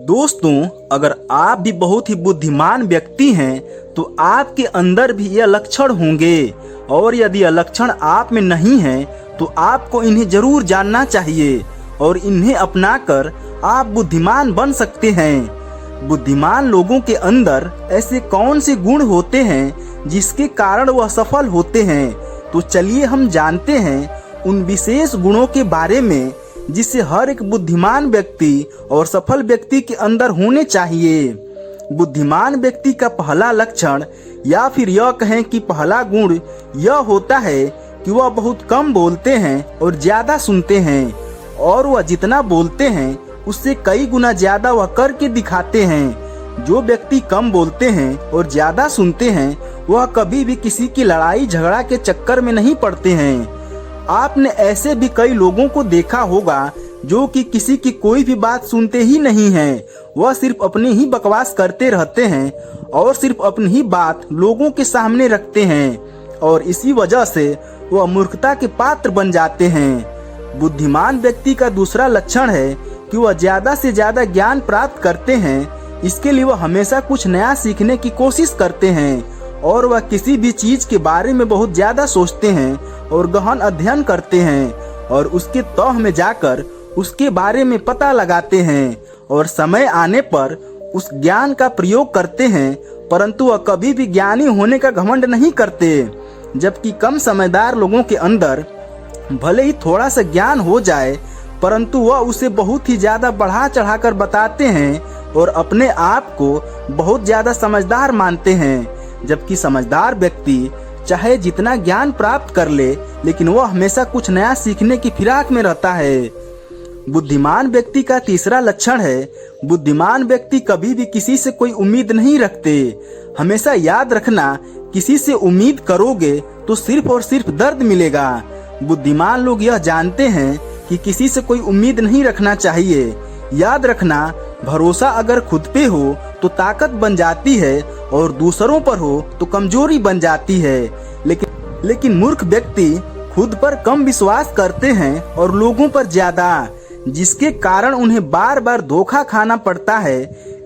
दोस्तों, अगर आप भी बहुत ही बुद्धिमान व्यक्ति हैं तो आपके अंदर भी यह लक्षण होंगे, और यदि यह लक्षण आप में नहीं है तो आपको इन्हें जरूर जानना चाहिए और इन्हें अपनाकर आप बुद्धिमान बन सकते हैं। बुद्धिमान लोगों के अंदर ऐसे कौन से गुण होते हैं जिसके कारण वह सफल होते हैं? तो चलिए हम जानते हैं उन विशेष गुणों के बारे में जिसे हर एक बुद्धिमान व्यक्ति और सफल व्यक्ति के अंदर होने चाहिए। बुद्धिमान व्यक्ति का पहला लक्षण या फिर यह कहें कि पहला गुण यह होता है कि वह बहुत कम बोलते हैं और ज्यादा सुनते हैं, और वह जितना बोलते हैं उससे कई गुना ज्यादा वह करके दिखाते हैं। जो व्यक्ति कम बोलते हैं और ज्यादा सुनते हैं वह कभी भी किसी की लड़ाई झगड़ा के चक्कर में नहीं पड़ते हैं। आपने ऐसे भी कई लोगों को देखा होगा जो कि किसी की कोई भी बात सुनते ही नहीं हैं। वह सिर्फ अपनी ही बकवास करते रहते हैं और सिर्फ अपनी ही बात लोगों के सामने रखते हैं, और इसी वजह से वह मूर्खता के पात्र बन जाते हैं। बुद्धिमान व्यक्ति का दूसरा लक्षण है कि वह ज्यादा से ज्यादा ज्ञान प्राप्त करते हैं। इसके लिए वह हमेशा कुछ नया सीखने की कोशिश करते हैं, और वह किसी भी चीज के बारे में बहुत ज्यादा सोचते हैं और गहन अध्ययन करते हैं, और उसके तह में जाकर उसके बारे में पता लगाते हैं और समय आने पर उस ज्ञान का प्रयोग करते हैं। परंतु वह कभी भी ज्ञानी होने का घमंड नहीं करते, जबकि कम समझदार लोगों के अंदर भले ही थोड़ा सा ज्ञान हो जाए परंतु वह उसे बहुत ही ज्यादा बढ़ा चढ़ाकर बताते हैं और अपने आप को बहुत ज्यादा समझदार मानते हैं। जबकि समझदार व्यक्ति चाहे जितना ज्ञान प्राप्त कर ले, लेकिन वह हमेशा कुछ नया सीखने की फिराक में रहता है। बुद्धिमान व्यक्ति का तीसरा लक्षण है, बुद्धिमान व्यक्ति कभी भी किसी से कोई उम्मीद नहीं रखते। हमेशा याद रखना, किसी से उम्मीद करोगे तो सिर्फ और सिर्फ दर्द मिलेगा। बुद्धिमान लोग यह जानते हैं कि किसी से कोई उम्मीद नहीं रखना चाहिए। याद रखना, भरोसा अगर खुद पे हो तो ताकत बन जाती है और दूसरों पर हो तो कमजोरी बन जाती है। लेकिन मूर्ख व्यक्ति खुद पर कम विश्वास करते हैं और लोगों पर ज्यादा, जिसके कारण उन्हें बार बार धोखा खाना पड़ता है।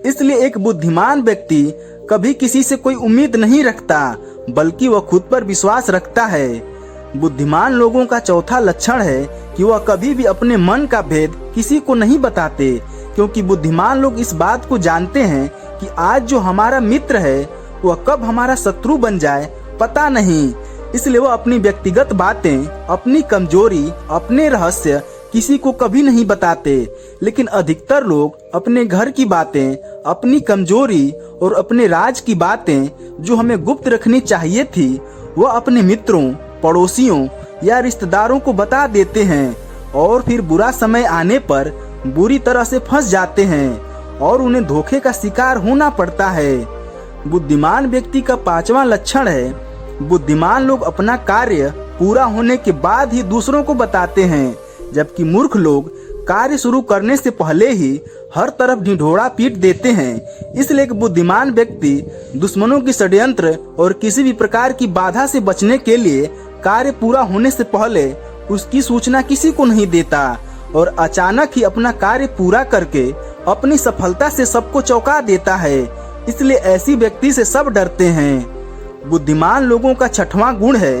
इसलिए एक बुद्धिमान व्यक्ति कभी किसी से कोई उम्मीद नहीं रखता, बल्कि वह खुद पर विश्वास रखता है। बुद्धिमान लोगों का चौथा लक्षण है कि वह कभी भी अपने मन का भेद किसी को नहीं बताते, क्योंकि बुद्धिमान लोग इस बात को जानते हैं कि आज जो हमारा मित्र है वह कब हमारा शत्रु बन जाए पता नहीं। इसलिए वह अपनी व्यक्तिगत बातें, अपनी कमजोरी, अपने रहस्य किसी को कभी नहीं बताते। लेकिन अधिकतर लोग अपने घर की बातें, अपनी कमजोरी और अपने राज की बातें जो हमें गुप्त रखनी चाहिए थी, वह अपने मित्रों, पड़ोसियों या रिश्तेदारों को बता देते हैं, और फिर बुरा समय आने पर बुरी तरह से फंस जाते हैं और उन्हें धोखे का शिकार होना पड़ता है। बुद्धिमान व्यक्ति का पांचवा लक्षण है, बुद्धिमान लोग अपना कार्य पूरा होने के बाद ही दूसरों को बताते हैं, जबकि मूर्ख लोग कार्य शुरू करने से पहले ही हर तरफ ढिढोरा पीट देते हैं। इसलिए एक बुद्धिमान व्यक्ति दुश्मनों की षड्यंत्र और किसी भी प्रकार की बाधा से बचने के लिए कार्य पूरा होने से पहले उसकी सूचना किसी को नहीं देता, और अचानक ही अपना कार्य पूरा करके अपनी सफलता से सबको चौंका देता है। इसलिए ऐसी व्यक्ति से सब डरते हैं। बुद्धिमान लोगों का छठवां गुण है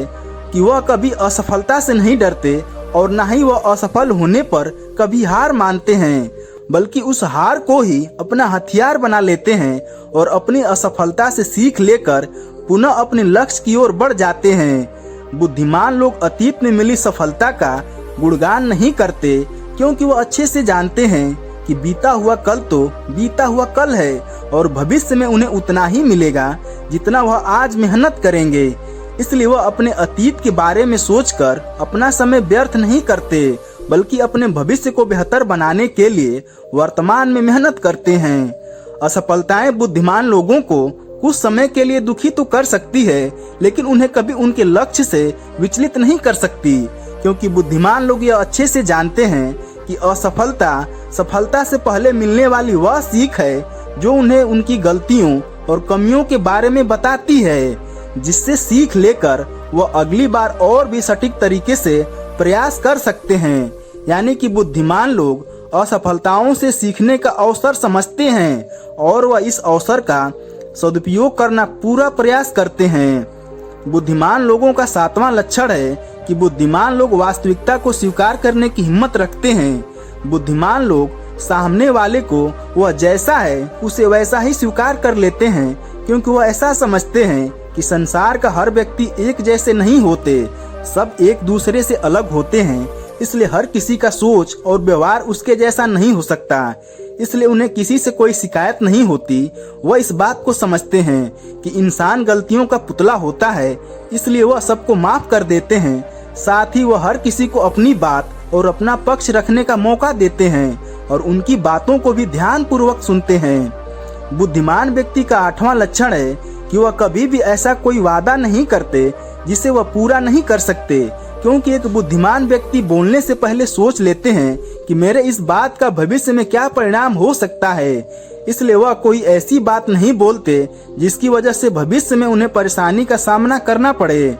कि वह कभी असफलता से नहीं डरते, और न ही वह असफल होने पर कभी हार मानते हैं, बल्कि उस हार को ही अपना हथियार बना लेते हैं और अपनी असफलता से सीख लेकर पुनः अपने लक्ष्य की ओर बढ़ जाते हैं। बुद्धिमान लोग अतीत में मिली सफलता का गुणगान नहीं करते, क्योंकि वह अच्छे से जानते हैं कि बीता हुआ कल तो बीता हुआ कल है, और भविष्य में उन्हें उतना ही मिलेगा जितना वह आज मेहनत करेंगे। इसलिए वह अपने अतीत के बारे में सोचकर अपना समय व्यर्थ नहीं करते, बल्कि अपने भविष्य को बेहतर बनाने के लिए वर्तमान में मेहनत करते हैं। असफलताएं बुद्धिमान लोगों को कुछ समय के लिए दुखी तो कर सकती है, लेकिन उन्हें कभी उनके लक्ष्य से विचलित नहीं कर सकती, क्योंकि बुद्धिमान लोग यह अच्छे से जानते हैं कि असफलता सफलता से पहले मिलने वाली वह सीख है जो उन्हें उनकी गलतियों और कमियों के बारे में बताती है, जिससे सीख लेकर वह अगली बार और भी सटीक तरीके से प्रयास कर सकते हैं। यानी कि बुद्धिमान लोग असफलताओं से सीखने का अवसर समझते हैं और वह इस अवसर का सदुपयोग करना पूरा प्रयास करते हैं। बुद्धिमान लोगों का 7वां लक्षण है कि बुद्धिमान लोग वास्तविकता को स्वीकार करने की हिम्मत रखते हैं। बुद्धिमान लोग सामने वाले को वह जैसा है उसे वैसा ही स्वीकार कर लेते हैं, क्योंकि वह ऐसा समझते हैं कि संसार का हर व्यक्ति एक जैसे नहीं होते, सब एक दूसरे से अलग होते हैं। इसलिए हर किसी का सोच और व्यवहार उसके जैसा नहीं हो सकता। इसलिए उन्हें किसी से कोई शिकायत नहीं होती। वह इस बात को समझते हैं कि इंसान गलतियों का पुतला होता है, इसलिए वह सबको माफ कर देते हैं। साथ ही वह हर किसी को अपनी बात और अपना पक्ष रखने का मौका देते हैं और उनकी बातों को भी ध्यान पूर्वक सुनते हैं। बुद्धिमान व्यक्ति का 8वां लक्षण है कि वह कभी भी ऐसा कोई वादा नहीं करते जिसे वह पूरा नहीं कर सकते, क्योंकि एक बुद्धिमान व्यक्ति बोलने से पहले सोच लेते हैं कि मेरे इस बात का भविष्य में क्या परिणाम हो सकता है। इसलिए वह कोई ऐसी बात नहीं बोलते जिसकी वजह से भविष्य में उन्हें परेशानी का सामना करना पड़े।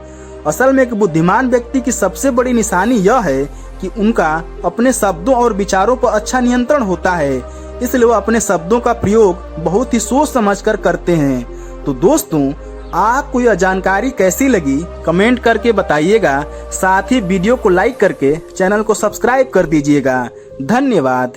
असल में एक बुद्धिमान व्यक्ति की सबसे बड़ी निशानी यह है कि उनका अपने शब्दों और विचारों पर अच्छा नियंत्रण होता है। इसलिए वह अपने शब्दों का प्रयोग बहुत ही सोच समझकर करते हैं। तो दोस्तों, आपको यह जानकारी कैसी लगी कमेंट करके बताइएगा। साथ ही वीडियो को लाइक करके चैनल को सब्सक्राइब कर दीजिएगा। धन्यवाद।